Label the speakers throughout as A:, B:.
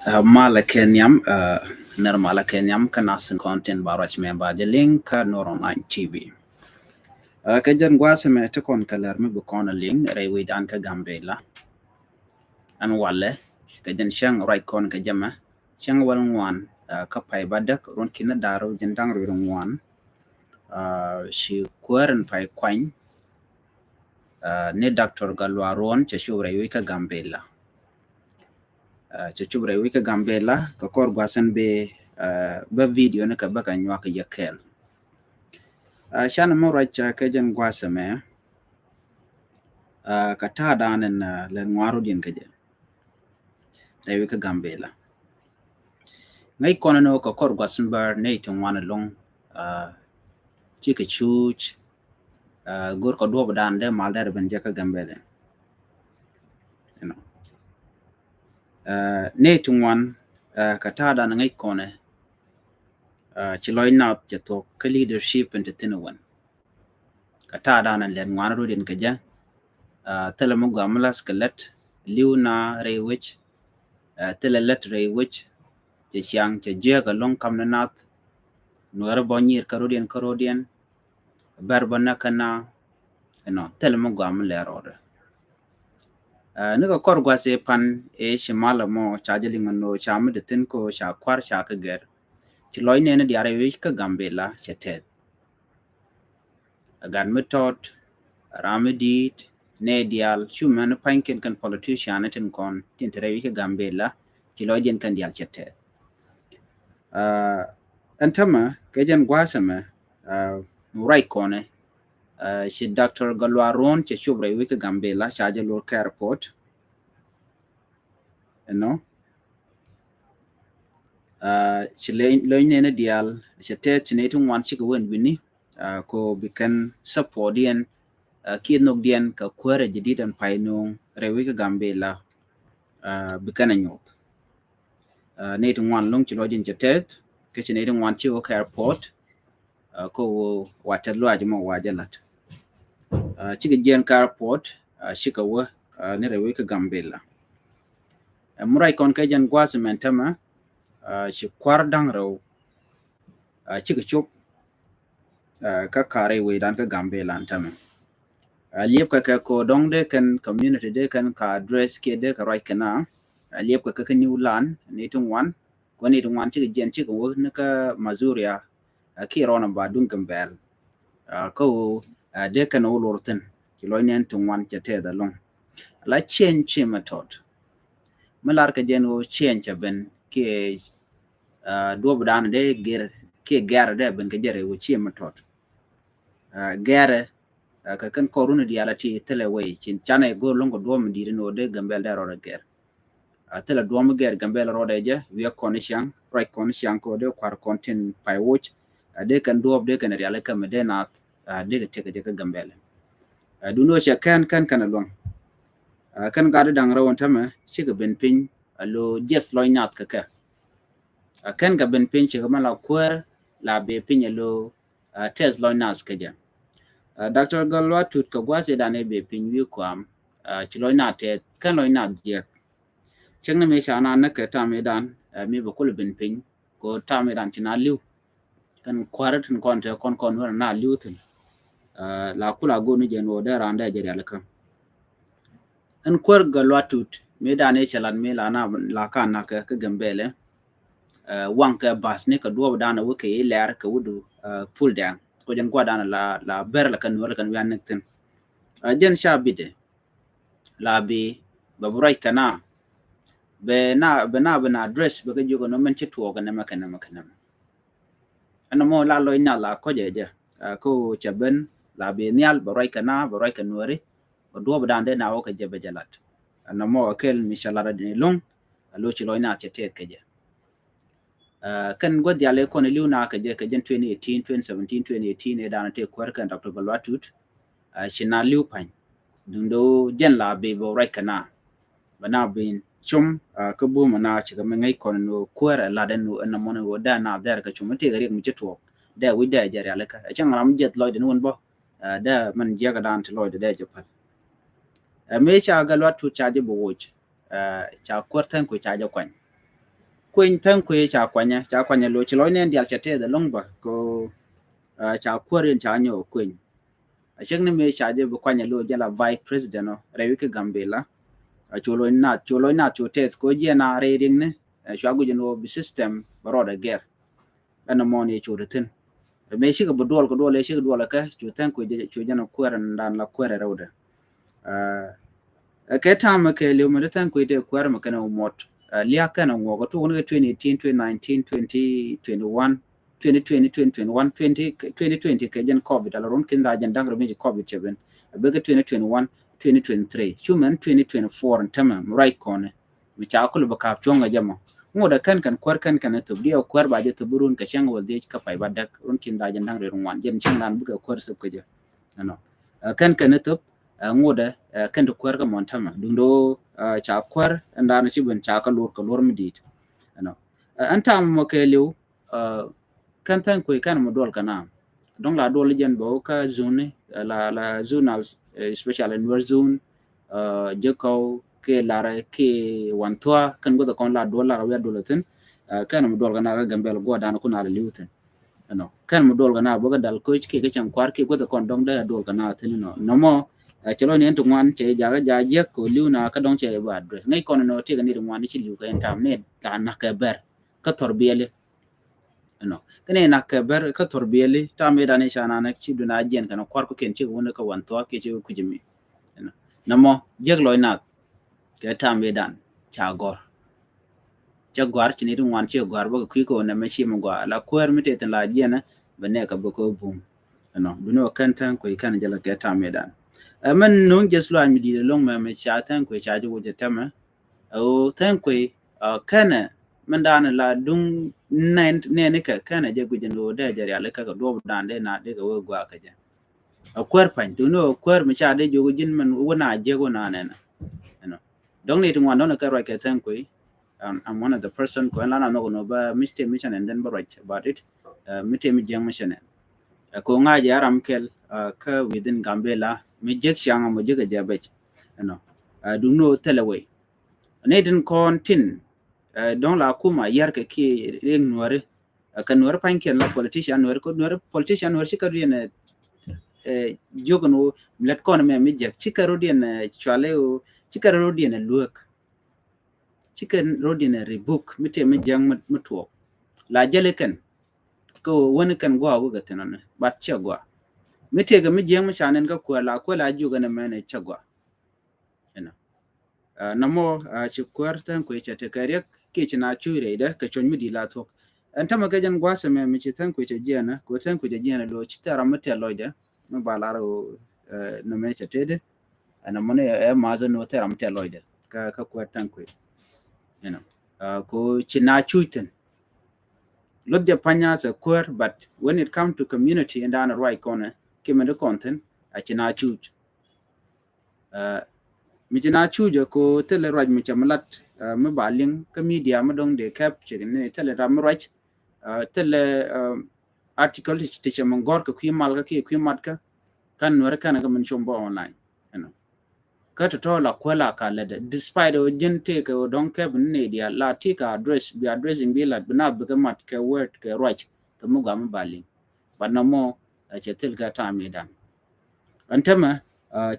A: Malakenyam, ner Malakenyam kanasin content barach member the link nor online TV. Kajan guaseme te kon kalar me bukona link rewi dan ka gambela an wale kajan shang right kon ka jama shang wal ngwan ka pai badak ron kina daro jendang ro ngwan shi kwaren pai kwany ne Dr. Galwaron che shubre wi ka gambela che shubre wi ka gambela ka kor guasen be video ne ka baka nywa ka yakel shan mo racha kajan guaseme ka ta danen le ngwaru din kaje rewi ka gambela ngai kono no ka kor guasen bar ne to wana long chi ka chuch gor ko do dan de mal der ben jaka gambele you know ne to wan ka ta dan ngai kono chi loy na che to ka leadership and tinawan ka ta dan le ngwaru din kaje tele mo gamla skelet liuna rewich tele let rewich che chiang che je ka long kam na nat nuar bonyer karodian barbana kana tele mo gam le rode ne ka kor gwa se pan e shimala mo chajeli ngono cham de tin ko sha kwar sha ka ger ti loy ne diare wi ka gambela chetet agan metot ramedit ne dial chuman panken kan politician tin kon tin tere wi ka gambela ti loy jen kan dial chetet antama kejan gwasama right kone si Dr. Galwaron che shubre wiki gambela shaje lor airport si lein ne dial si te chinetung wan chika wen wini ko bikan support dien kinok dien ka kwere jadidan painung rewika gambela bikan anyot netung wan long chilojin chetet ke chinetung wan chiwo airport ko waterlo ajmo wajalat chika jen airport shika wa ne rewika gambela murai kon ka jan gwasmentama shi kwar dang raw chika chop ka kare we dan ka gambela antama liep ka ko dong de kan community de kan ka address ke de ka right kana liep ka new land ne tung wan ko ne tung wan chika jen chika wo ne ka mazuria ki rona ba dun gambel ko de kan olorten ki loinen tung wan chete da long la change method malar ka jen o change ben ke do bdan de ger ke gar de ben ke jere wo chi matot gare ka kan koruna dialati telewe chin chane go longo do mi dire no de gambel de ro ger tele do mo ger gambel ro de je wi connection right connection ko de kwar content pai watch de kan do de kan real ka me de na de ke te ke gambel du no che kan long kan ga de dang rawon tama chi ga ben pin alo just loy nat ka kan ga ben pin chi ga mala kwer la be pin alo test loy nas ka ja Dr. Galwa tut ka gwase dane be pin wi kwam chi loy nat te kan loy nat je cheng na me shana na ka ta me dan me ba kul ben pin ko ta me dan china liu kan kwarat kon te kon na liu tin la kula go ni je no da randa je ya kan an kwar Galwa tut me dane chalan me la na la kan na ka gambele wang ka bas ne ka do dana wo ke ler ka wudu pull down ko jan kwa dana la ber la kan wala kan yan nekten jen shabide la bi baburai kana be na address be ka jogo no men chitwo ga ne makana ana mo la loy na la ko je ko chaben la bi nyal barai kana barai kanwari do dan de na wo ka jebe jalat ana mo kel mishalara de long lo chi loy na chetet ka je kan god yale ko ne liuna ka je ka jen 2018 2017 2018 e dana te kwar kan Dr. Galwa tut shina liu pan dundo jen la be bo right kana bana bin chum ka bu mana chi ka ngai kon no kwar la den no na mon wo da na der ka chum te gari mu cheto da wi da jare ala ka chan ram jet loy den won bo da man je ga dan te loy da je pat me cha Galwa tut cha je bo woch cha kwar tan ko cha je kwan quên thân quê cha quanya lo chlo nen dial chate the long ba ko cha kwaren cha nyo quên a chek ne me cha je bu quanya lo jala vice president no rewi ke gambela a cholo na chotes ko je na reading ne chwa gu no bi system baroda ger ana moni choretin me shi ga budol ko dole shi ga dole ka chotan ko je chojana kwaran dan la kwara rawda ke tam ke le mo tan ko de kwar ma kana mot lia kana ngo ko to ne 2018 2019 2021 2020 2021 2020 ke jen covid ala ron kin da jan dang mi covid cheben be ke 2021 2023 chuman 2024 tama right kone mi cha ko ba ka chonga jama ngo da kan kwar kan to dia kwar ba je to burun ka shang wal de ka pai ba dak ron kin da jan dang ron wan jen shang nan bu ka kwar sub ke je no kan to ngoda kan to kwar ka montama dundo cha kwar anda na chiben cha ka lor midit ano anta mo ke lew kan tan ko kan mo dol kana donc la dol jen bo ka zone la zonal special and zone je ko ke lara ke wantwa kan go da kon la dol la ya dolatin kan mo dol kana ga gambel go da na kuna la liwtin ano kan mo dol kana bo ga dal ko ke chan kwar ke go da kon dong da dol kana tin no mo chalo ni entu ngwan che jaga jaje ko liuna ka dong che ba address ngai kono no te ni ngwan chi liu ka entam ne ta na ka ber ka torbiyele no kene na ka ber ka torbiyele ta me dane shana na chi duna jen kana kwar ko ken chi wona ka wan to ke chi ku jimi no namo jeg loy na ke ta me dan cha gor cha gwar chi ni ngwan che gwar ba ku ko na me shi mo gwa la kwar mi te tan la jena bane ka bo ko bum no duno kan tan ko kan jala ke ta me dan man nong just lo mi di long ma me cha tan ko cha ju je tama o tan ko kana man dan la dung ne ka kana je gujin do da jari ala ka do dan de na de go gwa ka je a kwar pan to no kwar mi cha de jo gujin man wona je go na ne no dong ne tungwa no ka ra ka tan ko I'm one of the person ko la na no ba miste mission and then right about it mite mi jeng mission ko nga je aram kel ka within gambela mi jek shanga mo jega jabech no du no telewe ne din kon tin don la kuma yar ke ki reng nuare kan nuare pan ken la politician nuare ko nuare politician nuare ka rien jogono let kon me mi jek chika rodien chale o chika rodien luok chika rodien rebook mite mi jang mutwo la jele ken ko woni kan gwa wuga tinane bat chagwa mite ga mi jeng mi shanen ga ko la ju ga na mene chagwa ina namo ci kwartan ko ce te kare ke ci na chure da ka chon mi di la to an ta maga jan gwa se me mi ci tan ko ce jena ko tan ko ce jena lo ci tara mate loide no balaro no me ce tede ana mone e ma za no tara mate loide ka kwartan ko ina ko ci na chuiten lot the panya a queer, but when it comes to community and down the right corner, came the content, I china choose. Michina choose ko tell a right michamalat, mabaling, media madong de capture, tell a ram right, tell a article teacher mongorka, quimalka, quimatka, can work an chombo online. Kat to la kwela ka lede despite o jen take o don ke media la tika address be addressing be la bna be mat ke word ke right ke muga mbali but no more che tel ga ta mi dan antama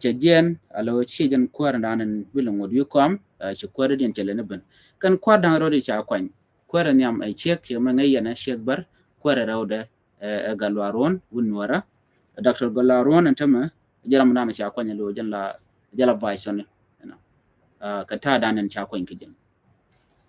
A: che jen alo chi jen kwar dan bilon wod yu kom che kwar den che le ben kan kwar dan ro di cha kwan kwar nyam ai chek che ma ngai na shek bar kwar rawde galwaron wunwara dr galwaron antama jaram dan cha kwan lo jen la jala vice ka ta danen cha kwen kijin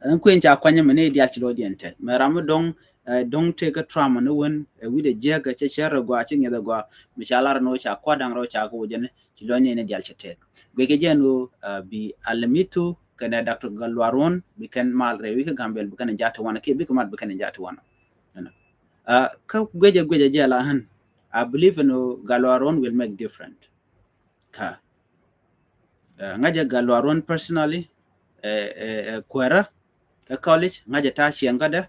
A: an kwen cha kwanya mene dia chilo diente maram dong te ka trauma no won wi de je ga che shara gwa che ngeda gwa mishalar no cha kwadang ro cha ko jene chilo ne dia chete gwe ke jeno bi alamitu kana dr galwaron bi kan mal re wi ka gambel bi kan jata wana ke bi ka mat bi kan jata wana ka gweje jela han I believe no galwaron will make different ka ngaja galwaron personally kwera ka college ngaja ta chiangada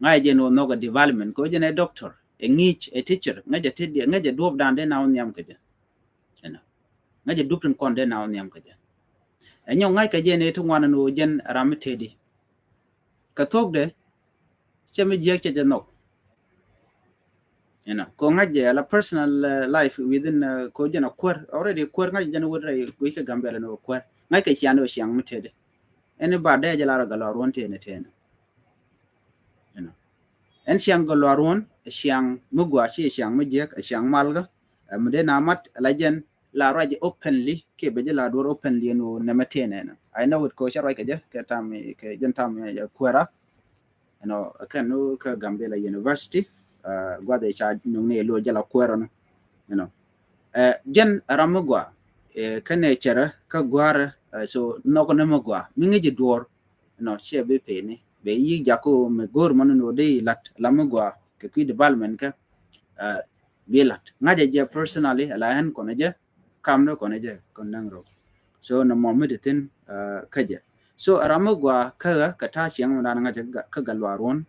A: ngaja no noga development ko jene doctor ngich a teacher ngaja tedi ngaja duob dande na on yam kaja ena ngaja dupin konde na on yam kaja enyo ngai ka jene to ngwana no jen ramitedi ka tok de chemi je che no ko ngaje la personal life within ko jana kwar already kwar ngaje jana wudrai ko ke gambela no kwar ngai ke chiano chiang mutede ene ba de jala ra galo ronte ne tene en chiang galo ron chiang mugwa chi chiang mujek chiang malga mede namat lajen la raje openly ke be jala door openly no nemetene I know it ko chara ke je ke tam ke jentam ya kwara kan no ka gambela university gwa de cha ne lo jala kwara no jen ramugwa kane chera ka gwara so noko ne magwa mingi ji dwor che be peni be yi jako me gor man no de lat lamugwa ke ki development ka be lat ngaje je personally ala hen kono je kamno kono je konangro so no mo meditin kaje so ramugwa ka ta chiang na ngaje ka galwaron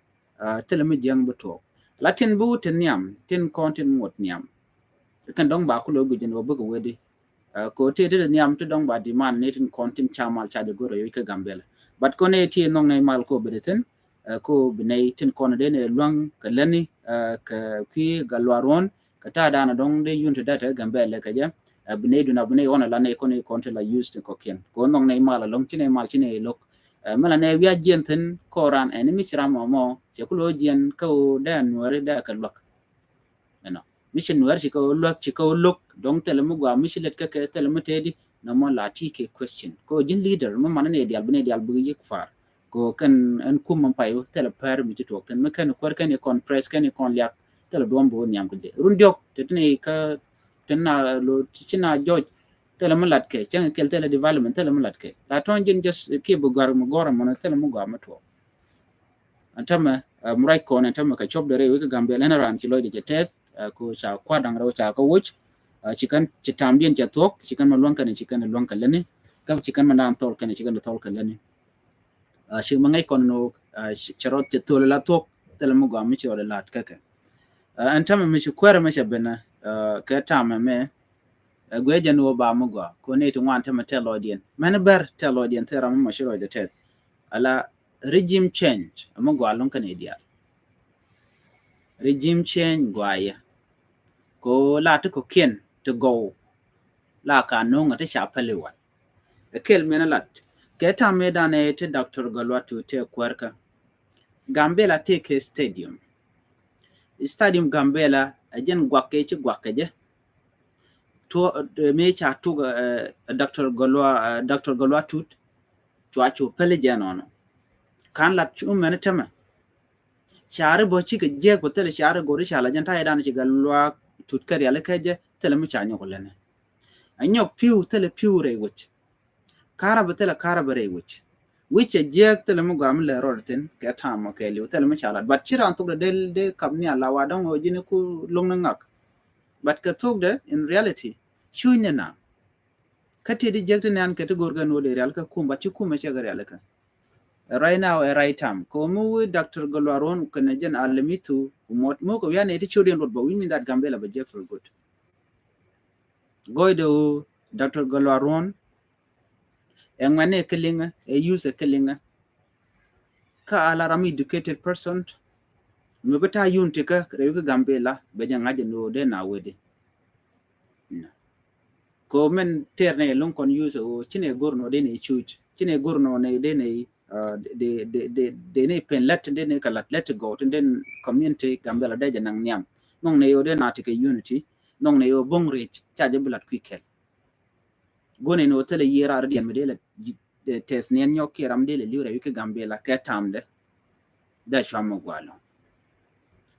A: telemi jeng buto latin bu tin nyam tin kontin mot nyam kan dong ba ku lo gujin wo bugo wedi ko te de nyam to dong ba demand ne tin kontin chamal cha de goro yi ka gambela but ko ne ti nong ne mal ko bedeten ko binay tin kono de ne luang ka leni ka ki galwaron ka ta dana dong de yunta data gambela ka ja binay duna binay ona la ne ko ne kontin la used ko ken ko nong ne mal long chine mal chine lok mala ne wiya jenten koran en mi sira mo che ku lo jien ko dan wore da ka lok mission wer chiko look dong telemu gwa mishilet ka ke telemu tedi na mo lati ke question ko jin leader mo manane dial bune dial bu yik far ko kan en kum man payo tele par mi tok ten me kan kwar kan kon press kan kon liap tele dom bo nyam ko de run diok tetne ka tenna lo china joj tele mo lat ke chang kel tele development tele mo lat ke la ton jin just ke bu gar mo gora mo tele mo gwa ma to antama murai ko antama ka chop de re wi gambe lena ran ci loy de tet ko cha kwa dang ro cha ko wuch chikan chitam dien cha tok chikan ma luang kan chikan luang kan lene ka chikan ma nam tol kan chikan tol kan lene shi ma ngai kon no charot te tol la tok tel mo gam chi wala lat ka ka antama mi chi kwara ma shabena ka tama me gwe janu ba mo go ko ne to wan tama tel odien man ber tel odien te ram ma shiro de tet ala regime change mo go alon kan ideal regime change gwaya ko la to ko ken to go la ka no ngata sha palewa kel mena lat ke ta me dane te dr galwatu te kwarka gambela take stadium gambela ajen gwakke ci gwakke je to me cha to dr galwatu to acho pele je nono kan lat chu mena tema share bo ci ke je ko tele share go ri shala jan ta dane ci galwa tut kar yale keje tele mu cha nyoko lene anyo piu tele piu re wich karaba tele karaba re which a jek tele mu gam le rorten ke tamo ke liu tele mu chala but chiran to del de kamni ala wa dong o jini ku long ngak but ka tok de in reality chunya na kati di jek ne an ke to gorga no de real ka kumba chi kuma che ga real ka right now a right time ko mu dr golwaron kana jen alimitu mot mo ko yana iti chudin rod but we mean that gambela ba jek for good goido dr golwaron engwane kelinga a use kelinga ka alarm educated person me beta yunte ka rewi gambela be jangaje no de na wede ko men terne lon kon use o chine gorno de ne chuch chine gorno ne de ne de ne pen let de ne kala let go den community gambela de janang nyam non ne yo de na tike unity non ne yo bong rich chaje bulat kwikel gone no tele yera radian medela tes ne nyoki ramde le liure wi gambela ka tamde da shamo gwalo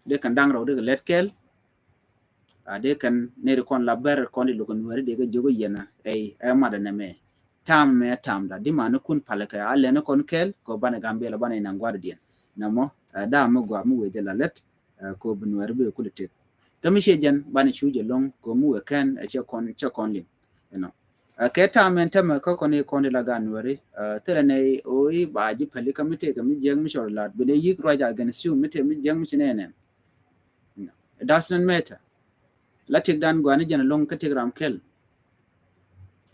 A: de kan dang ro de let kel de kan ne kon la ber kon di lokon wari de jogo yena ay amada na me tam da di manu kun palaka alle ne kon kel ko bana gambela bana ina ngwar dien namo da mo gwa mu we de la let ko bin wari be ku de to mi shejan bana chuje long ko mu we kan che kon lin ke tamen tam ko kon kon la gan wari tere ne oi ba ji pali kamite ga mi jeng mi shorla be de yik roja gan siu mi te mi jeng mi chinene it doesn't matter latik dan gwani jana long katigram kel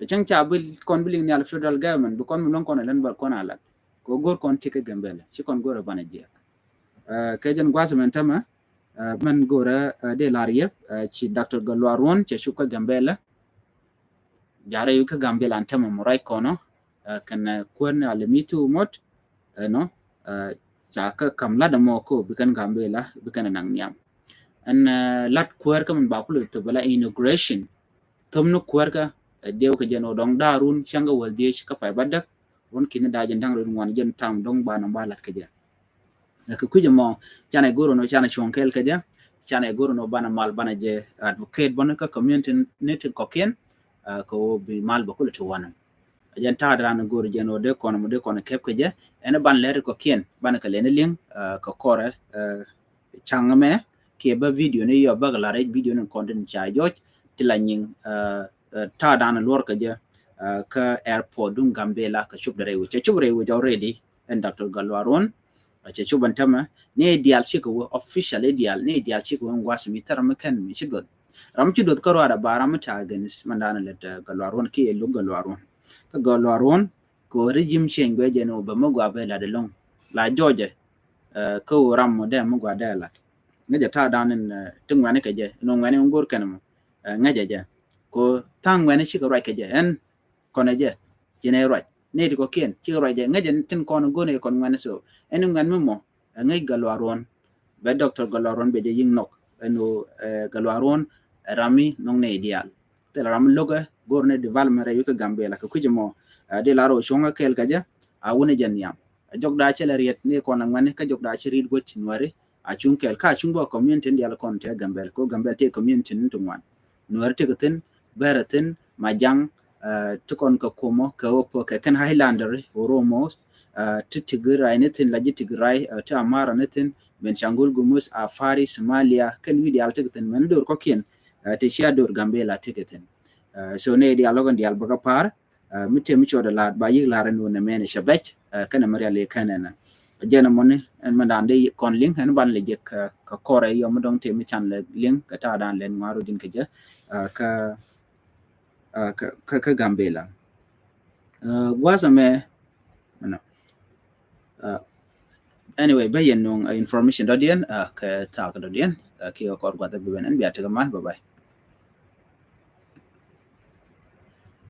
A: chang cha bil kon biling ni al federal government bu kon long kon len ba kon ala ko gor kon tike gambela ci kon gor bana jek ke jan gwas men tama man gora de lariye ci Dr. Galwaron ci shuka gambela jare yu ka gambela antama moray kono kan kwen alemitu mot no ka kamla da moko bikan gambela bikan nang nyam an lat kwer ka man bakulu to bala inauguration tomno kwer ka dew ka jeno dong darun changa wal de ka pay badak won kin da jan dang ron jen tam dong bana balat ka ja ka kuje mo chana goro no chana chonkel ka ja chana goro no bana mal bana je advocate bana ka community net ko ken ko bi mal bakulu to wana jan ta dran goro jeno de kono mo de kono kep ka ja ene ban leer ko ken bana ka lene ling ko kore changa me ke ba video ne yo ba la video ne content cha joj tilanyin ta dan lor ka ja ka airport dun gambela ka chub dare wuce chub re wuce already and Dr. Galwaron ce chuban tama ne dial chi ko official dial ne dial chi ko ngwas mi tar makan mi chidot ram chidot karo ada baram ta ganis mandana le Galwaron ke lu Galwaron ka Galwaron ko regime chengwe je no ba magwa ba la de long la George ko ram mo de magwa da la ngaja ta dan tungwane ka je no ngwane ngor kanam ngaja je ko tang ngwane chi ko right ka je en kono je jene right ne ko ken chi right je ngajen tin kono gone kon ngwane so en ngan mo ngay Galwaron be Dr. Galwaron be je ying nok eno Galwaron rami nong ne ideal te ram loga gorne development re ko gambela ko kujimo de laro shonga kel kaja a wona jan yam jogda chele riet ne kono ngwane ka jogda chi rid go chinware a chung kel ka chung bo community ndial kon te gambel ko gambel te community ntu ngwan nuar te gaten beraten majang tukon ka komo ka opo ka kan highlander oromo titigray netin laji tigray ta amara netin ben changul gumus afari somalia kan wi dial tegeten men dor ko ken te sia dor gambela tegeten so ne dialogon dial baga par mite mi choda la ba yi la ran wona men shabach kana maria le kanana jena moni en mandande kon link en ban le jek ka kore yo mo dong te mi chan le link ka ta dan len maru din ka ja ka gambela gwaza me no anyway bayan nung information dodian ka ta ka dodian ki ko gwa ta ben biya ta man bye bye